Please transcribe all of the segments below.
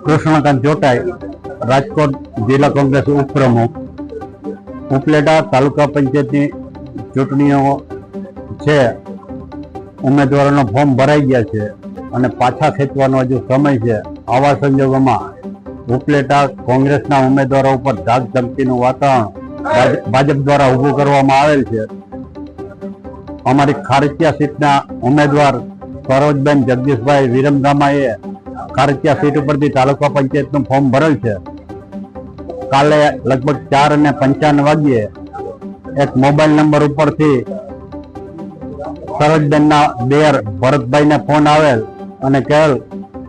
કૃષ્ણકાંત ચોટાઈ, રાજકોટ જિલ્લા કોંગ્રેસ ઉપપ્રમુખ. ઉપલેટા તાલુકા પંચાયતની ચૂંટણીઓ છે, ઉમેદવારોનો ફોર્મ ભરાઈ ગયા છે અને પાછા ખેંચવાનો હજુ સમય છે. આવા સંજોગોમાં ઉપલેટા કોંગ્રેસના ઉમેદવારો ઉપર ધાક ધમકીનું વાતાવરણ ભાજપ દ્વારા ઊભું કરવામાં આવેલ છે. અમારી ખારચિયા સીટના ઉમેદવાર સરોજબેન જગદીશભાઈ વિરમગામાએ ખારચિયા સીટ ઉપરથી તાલુકા પંચાયતનું ફોર્મ ભરેલ છે. કાલે લગભગ 4:55 વાગ્યે એક મોબાઈલ નંબર ઉપરથી સરોજબેનના દેર ભરતભાઈને ફોન આવેલ અને કહેલ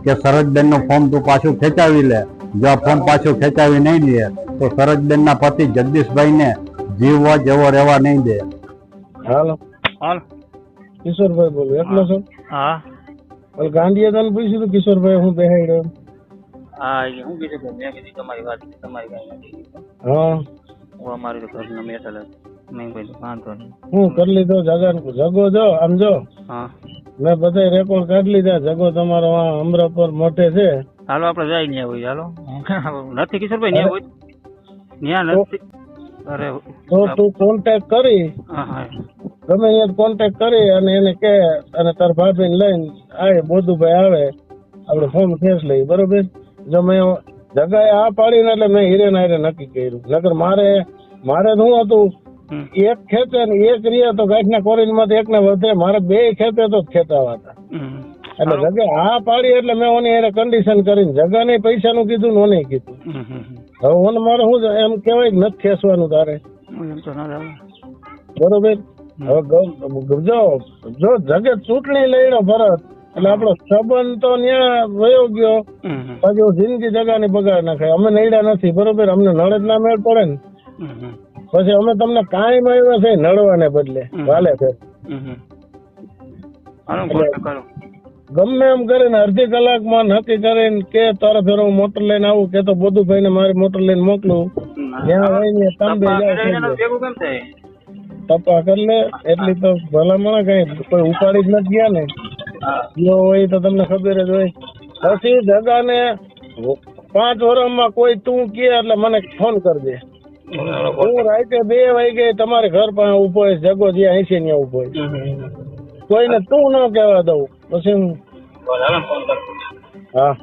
કે સરોજબેનનું ફોર્મ તું પાછું ખેંચાવી લે. જો આ ફોર્મ પાછું ખેંચાવી નહીં દે તો સરોજબેનના પતિ જગદીશભાઈને જીવવા જેવો રહેવા નહીં દે. હાલો હાલો કિશોરભાઈ બોલું એકલો છો? હા ગાંધીએ તને પૂછ્યું હતું કિશોરભાઈ હું બેહાડ્યો? હા એ હું કીધું કે મેં કીધું તમારી વાત તમારી કાંઈ નથી. હા હું અમારી તો ઘરના મેટલ મેં કીધું વાંધો નહીં. હું કરી લીધો જગો જો આમ જો હા મેં બધા રેકોર્ડ કાઢી લીધા. જગો તમારો અમરાપર મોઢે છે. હાલો આપણે જાય ન્યા હોય. હાલો નથી કિશોરભાઈ ન્યા હોય ન્યા નથી. અરે તો તું કોન્ટેક્ટ કરી હા હા ગમે અહીંયા કોન્ટેક્ટ કરી અને એને કે અને તાર ભાભીને લઈને આવે બોધુભાઈ આવે આપણે ફોર્મ ખેંચ લઈએ. બરોબર? જો મેં જગાએ આ પાડીને એટલે મેં હિરેન હારે નક્કી કર્યું. નકર મારે શું હતું, એક ખેંચે ને એક રીએ તો ગાંઠના કોરીન માંથી એક ને વધે. મારે બે ખેંચે તો ખેંચાવા હતા. એટલે જગે આ પાડી એટલે મેં ઓની હારે કન્ડિશન કરીને જગાને પૈસાનું કીધું ને ઓને કીધું. હવે ઓને મારે શું એમ કેવાય નથી ખેંચવાનું તારે. બરોબર? હવે જો જગે ચૂંટણી લઈને ભરત એટલે આપણો સંબંધ તો ત્યાં વયો ગયો. પછી જિંદગી જગાની બગાડ નાખાય. અમે નડ્યા નથી. બરોબર? અમને નડે જ ના મેળ પડે ને. પછી અમે તમને કાંઈ મળ્યો છે નડવાને બદલે વાલે છે. ગમે એમ કરીને અડધી કલાકમાં નક્કી કરીને કે તારા ફેરો હું મોટર લઈને આવું કે તો બોધુભાઈ ને મારી મોટર લઈને મોકલું. જ્યાં હોય તમે તપા કરી લે. એટલી તો ભલામણ કઈ કોઈ ઉપાડી જ નથી ગયા ને. જો હોય તો તમને ખબર જ હોય. પછી જગાને 5 વર્ષમાં કોઈ તું કે એટલે મને ફોન કરજે. હું રાતે 2 વાગે તમારે ઘર પાસે ઉભો હોય. જગો જ્યાં અહીં છે ત્યાં ઉભો હોય. કોઈને તું ન કહેવા દઉં. પછી હા